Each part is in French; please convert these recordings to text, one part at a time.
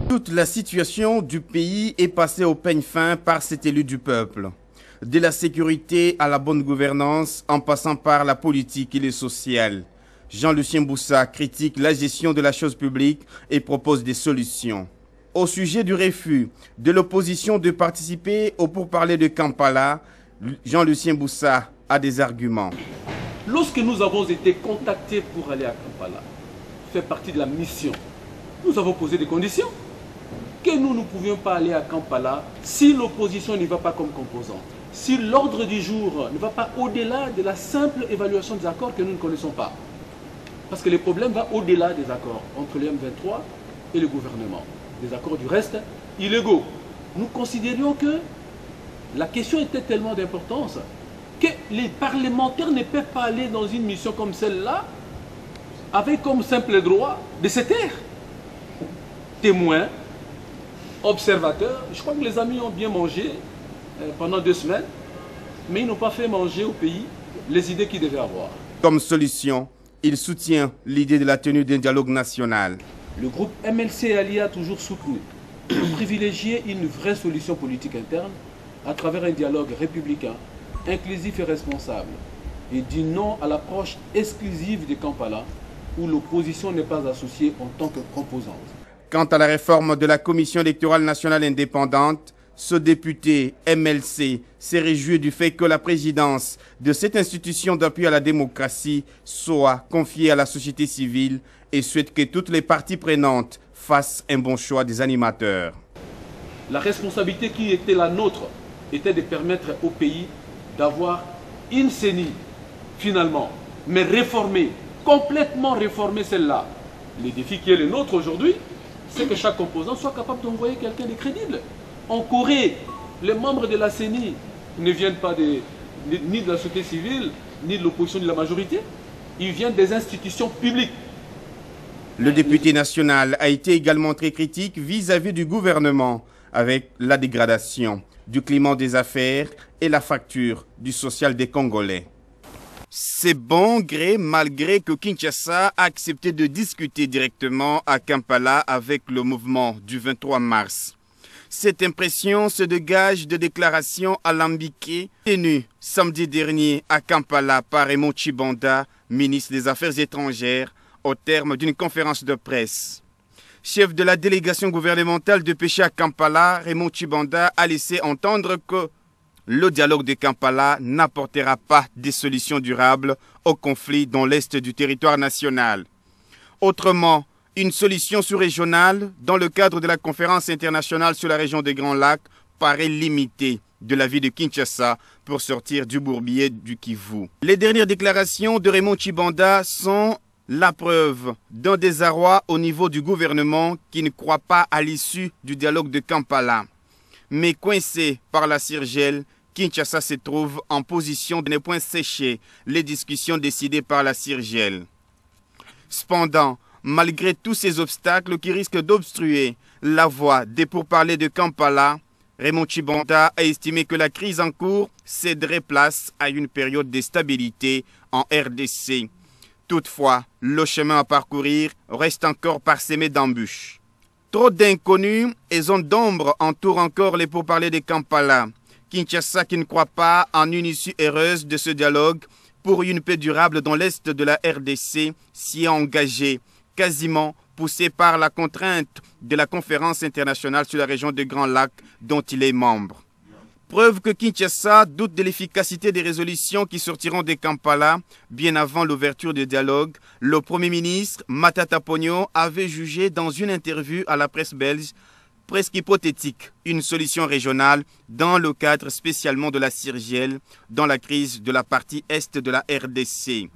Toute la situation du pays est passée au peigne fin par cet élu du peuple. De la sécurité à la bonne gouvernance, en passant par la politique et le social. Jean-Lucien Boussa critique la gestion de la chose publique et propose des solutions. Au sujet du refus de l'opposition de participer au pourparlers de Kampala, Jean-Lucien Boussa a des arguments. Lorsque nous avons été contactés pour aller à Kampala, fait partie de la mission, nous avons posé des conditions. Que nous ne pouvions pas aller à Kampala si l'opposition n'y va pas comme composante, si l'ordre du jour ne va pas au-delà de la simple évaluation des accords que nous ne connaissons pas. Parce que le problème va au-delà des accords entre le M23 et le gouvernement. Des accords du reste illégaux. Nous considérions que la question était tellement d'importance que les parlementaires ne peuvent pas aller dans une mission comme celle-là avec comme simple droit de se taire. Témoins, observateurs, je crois que les amis ont bien mangé pendant 2 semaines, mais ils n'ont pas fait manger au pays les idées qu'ils devaient avoir. Comme solution, il soutient l'idée de la tenue d'un dialogue national. Le groupe MLC Ali a toujours soutenu de privilégier une vraie solution politique interne à travers un dialogue républicain, inclusif et responsable, et dit non à l'approche exclusive de Kampala où l'opposition n'est pas associée en tant que composante. Quant à la réforme de la Commission électorale nationale indépendante, ce député MLC s'est réjoui du fait que la présidence de cette institution d'appui à la démocratie soit confiée à la société civile et souhaite que toutes les parties prenantes fassent un bon choix des animateurs. La responsabilité qui était la nôtre était de permettre au pays d'avoir une CENI, finalement, mais réformée, complètement réformée celle-là. Le défi qui est le nôtre aujourd'hui, c'est que chaque composant soit capable d'envoyer quelqu'un de crédible. En Corée, les membres de la CENI ne viennent pas ni de la société civile, ni de l'opposition de la majorité. Ils viennent des institutions publiques. Le député national a été également très critique vis-à-vis du gouvernement avec la dégradation du climat des affaires et la fracture du social des Congolais. C'est bon gré malgré que Kinshasa a accepté de discuter directement à Kampala avec le mouvement du 23 mars. Cette impression se dégage de déclarations alambiquées tenues samedi dernier à Kampala par Raymond Tshibanda, ministre des Affaires étrangères, au terme d'une conférence de presse. Chef de la délégation gouvernementale de pêche à Kampala, Raymond Tshibanda a laissé entendre que le dialogue de Kampala n'apportera pas des solutions durables au conflit dans l'est du territoire national. Autrement, une solution sous-régionale dans le cadre de la conférence internationale sur la région des Grands Lacs paraît limitée de la vie de Kinshasa pour sortir du bourbier du Kivu. Les dernières déclarations de Raymond Tshibanda sont la preuve d'un désarroi au niveau du gouvernement qui ne croit pas à l'issue du dialogue de Kampala. Mais coincé par la CIRGEL, Kinshasa se trouve en position de ne point sécher les discussions décidées par la CIRGEL. Cependant, malgré tous ces obstacles qui risquent d'obstruer la voie des pourparlers de Kampala, Raymond Tshibanda a estimé que la crise en cours céderait place à une période de stabilité en RDC. Toutefois, le chemin à parcourir reste encore parsemé d'embûches. Trop d'inconnus et zones d'ombre entourent encore les pourparlers de Kampala. Kinshasa qui ne croit pas en une issue heureuse de ce dialogue pour une paix durable dans l'est de la RDC s'y est engagé, quasiment poussé par la contrainte de la conférence internationale sur la région des Grands Lacs dont il est membre. Preuve que Kinshasa doute de l'efficacité des résolutions qui sortiront de Kampala bien avant l'ouverture du dialogue, le Premier ministre Matata Ponyo avait jugé dans une interview à la presse belge presque hypothétique une solution régionale dans le cadre spécialement de la CIRGEL dans la crise de la partie est de la RDC.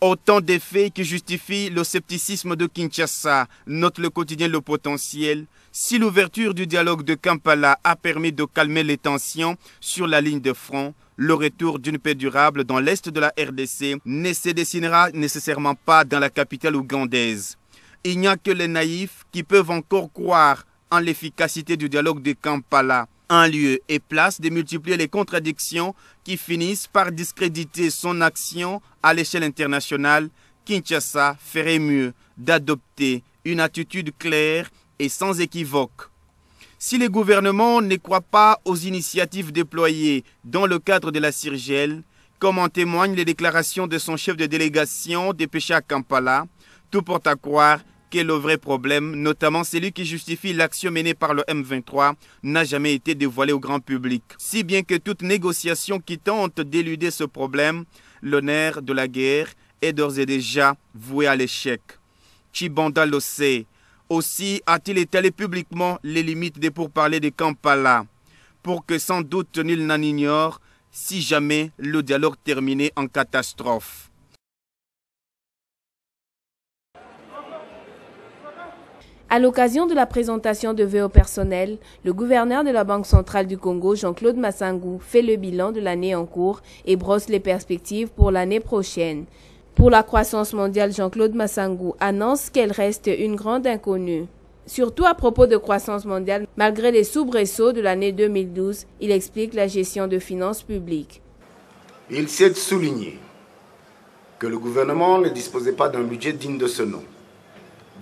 Autant de faits qui justifient le scepticisme de Kinshasa, note le quotidien Le Potentiel. Si l'ouverture du dialogue de Kampala a permis de calmer les tensions sur la ligne de front, le retour d'une paix durable dans l'est de la RDC ne se dessinera nécessairement pas dans la capitale ougandaise. Il n'y a que les naïfs qui peuvent encore croire en l'efficacité du dialogue de Kampala, un lieu et place de multiplier les contradictions qui finissent par discréditer son action à l'échelle internationale. Kinshasa ferait mieux d'adopter une attitude claire et sans équivoque. Si les gouvernements ne croient pas aux initiatives déployées dans le cadre de la CIRGEL, comme en témoignent les déclarations de son chef de délégation dépêché à Kampala, tout porte à croire que le vrai problème, notamment celui qui justifie l'action menée par le M23, n'a jamais été dévoilé au grand public. Si bien que toute négociation qui tente d'éluder ce problème, l'honneur de la guerre est d'ores et déjà voué à l'échec. Tshibanda le sait. Aussi a-t-il étalé publiquement les limites des pourparlers de Kampala, pour que sans doute nul n'en ignore, si jamais le dialogue terminait en catastrophe. À l'occasion de la présentation de vœux au personnel, le gouverneur de la Banque centrale du Congo, Jean-Claude Massangou, fait le bilan de l'année en cours et brosse les perspectives pour l'année prochaine. Pour la croissance mondiale, Jean-Claude Massangou annonce qu'elle reste une grande inconnue. Surtout à propos de croissance mondiale, malgré les soubresauts de l'année 2012, il explique la gestion de finances publiques. Il s'est souligné que le gouvernement ne disposait pas d'un budget digne de ce nom,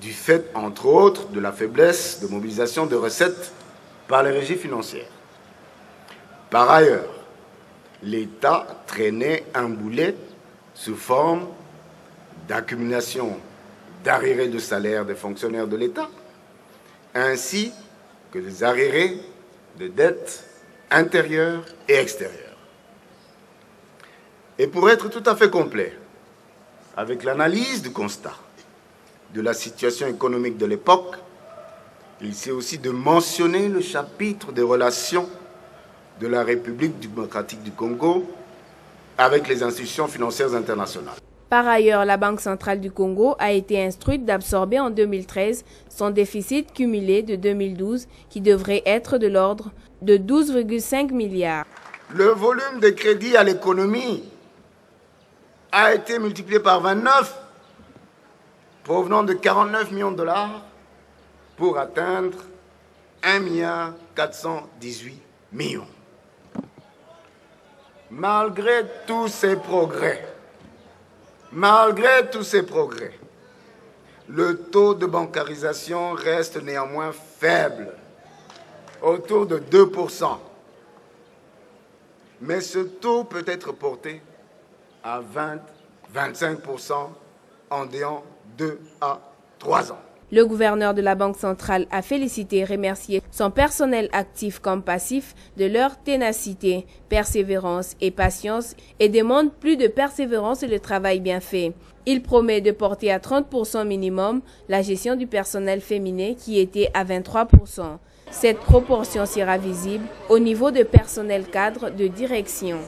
du fait, entre autres, de la faiblesse de mobilisation de recettes par les régies financières. Par ailleurs, l'État traînait un boulet sous forme d'accumulation d'arriérés de salaire des fonctionnaires de l'État, ainsi que des arriérés de dettes intérieures et extérieures. Et pour être tout à fait complet, avec l'analyse du constat de la situation économique de l'époque, il s'est aussi de mentionner le chapitre des relations de la République démocratique du Congo avec les institutions financières internationales. Par ailleurs, la Banque centrale du Congo a été instruite d'absorber en 2013 son déficit cumulé de 2012 qui devrait être de l'ordre de 12,5 milliards. Le volume des crédits à l'économie a été multiplié par 29, provenant de 49 millions de dollars pour atteindre 1,418 milliard. Malgré tous ces progrès, le taux de bancarisation reste néanmoins faible, autour de 2%. Mais ce taux peut être porté à 20-25% en déant 2 à 3 ans. Le gouverneur de la Banque centrale a félicité et remercié son personnel actif comme passif de leur ténacité, persévérance et patience et demande plus de persévérance et de travail bien fait. Il promet de porter à 30% minimum la gestion du personnel féminin qui était à 23%. Cette proportion sera visible au niveau de personnel cadre de direction.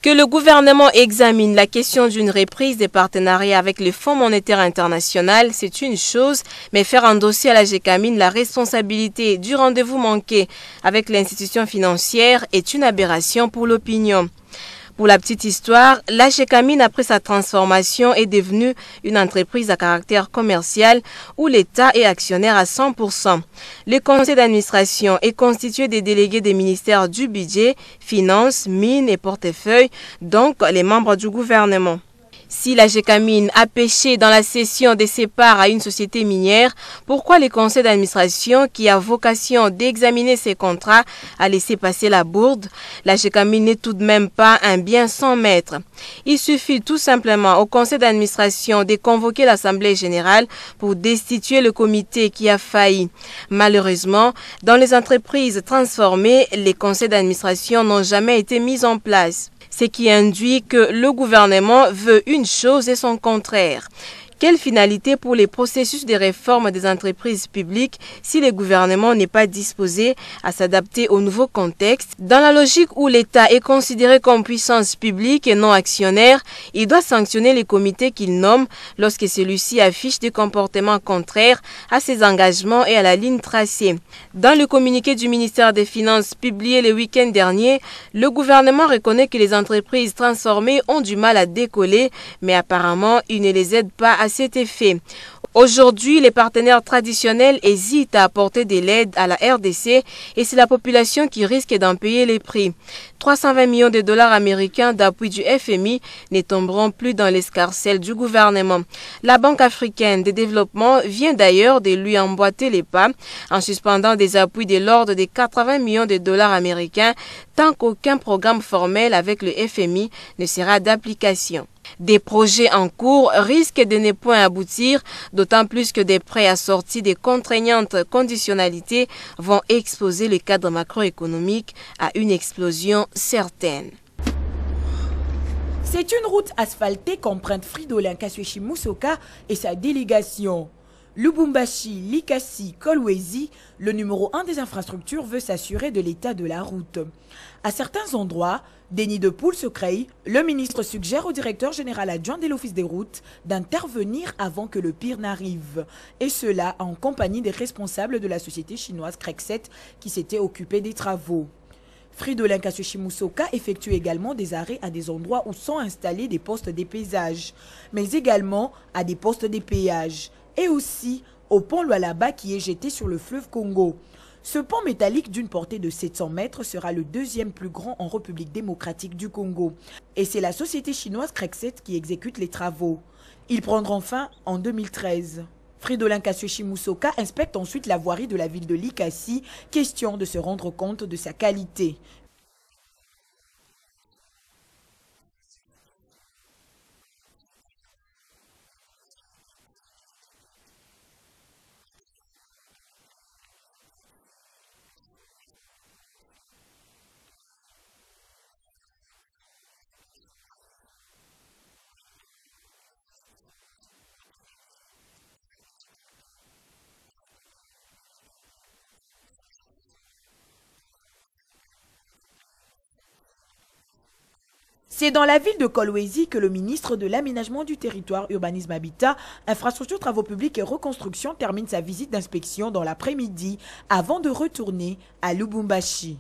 Que le gouvernement examine la question d'une reprise des partenariats avec le Fonds monétaire international, c'est une chose, mais faire endosser à la GECAMIN la responsabilité du rendez-vous manqué avec l'institution financière est une aberration pour l'opinion. Pour la petite histoire, la GECAMIN, après sa transformation, est devenue une entreprise à caractère commercial où l'État est actionnaire à 100%. Le conseil d'administration est constitué des délégués des ministères du budget, finances, mines et portefeuille, donc les membres du gouvernement. Si la GECAMIN a pêché dans la cession de ses parts à une société minière, pourquoi le conseil d'administration qui a vocation d'examiner ses contrats a laissé passer la bourde? La GECAMIN n'est tout de même pas un bien sans maître. Il suffit tout simplement au conseil d'administration de convoquer l'Assemblée générale pour destituer le comité qui a failli. Malheureusement, dans les entreprises transformées, les conseils d'administration n'ont jamais été mis en place. Ce qui induit que le gouvernement veut une chose et son contraire. Quelle finalité pour les processus de réforme des entreprises publiques si le gouvernement n'est pas disposé à s'adapter au nouveau contexte? Dans la logique où l'État est considéré comme puissance publique et non actionnaire, il doit sanctionner les comités qu'il nomme lorsque celui-ci affiche des comportements contraires à ses engagements et à la ligne tracée. Dans le communiqué du ministère des Finances publié le week-end dernier, le gouvernement reconnaît que les entreprises transformées ont du mal à décoller, mais apparemment, il ne les aide pas à cet effet. Aujourd'hui, les partenaires traditionnels hésitent à apporter de l'aide à la RDC et c'est la population qui risque d'en payer les prix. 320 millions de dollars américains d'appui du FMI ne tomberont plus dans l'escarcelle du gouvernement. La Banque africaine de développement vient d'ailleurs de lui emboîter les pas en suspendant des appuis de l'ordre de 80 millions de dollars américains tant qu'aucun programme formel avec le FMI ne sera d'application. Des projets en cours risquent de ne point aboutir, d'autant plus que des prêts assortis de contraignantes conditionnalités vont exposer le cadre macroéconomique à une explosion certaine. C'est une route asphaltée qu'emprunte Fridolin Kasweshi Musoka et sa délégation. Lubumbashi, Likasi, Kolwezi, le numéro 1 des infrastructures veut s'assurer de l'état de la route. À certains endroits, des nids de poules se créent. Le ministre suggère au directeur général adjoint de l'Office des routes d'intervenir avant que le pire n'arrive. Et cela en compagnie des responsables de la société chinoise Crexet qui s'était occupée des travaux. Fridolin Kasweshi Musoka effectue également des arrêts à des endroits où sont installés des postes d'épaissage, mais également à des postes de péage. Et aussi au pont Lualaba qui est jeté sur le fleuve Congo. Ce pont métallique d'une portée de 700 mètres sera le deuxième plus grand en République démocratique du Congo. Et c'est la société chinoise Crexet qui exécute les travaux. Ils prendront fin en 2013. Fridolin Kasweshi Musoka inspecte ensuite la voirie de la ville de Likasi, question de se rendre compte de sa qualité. C'est dans la ville de Kolwezi que le ministre de l'Aménagement du Territoire, Urbanisme Habitat, Infrastructures, Travaux Publics et Reconstruction termine sa visite d'inspection dans l'après-midi avant de retourner à Lubumbashi.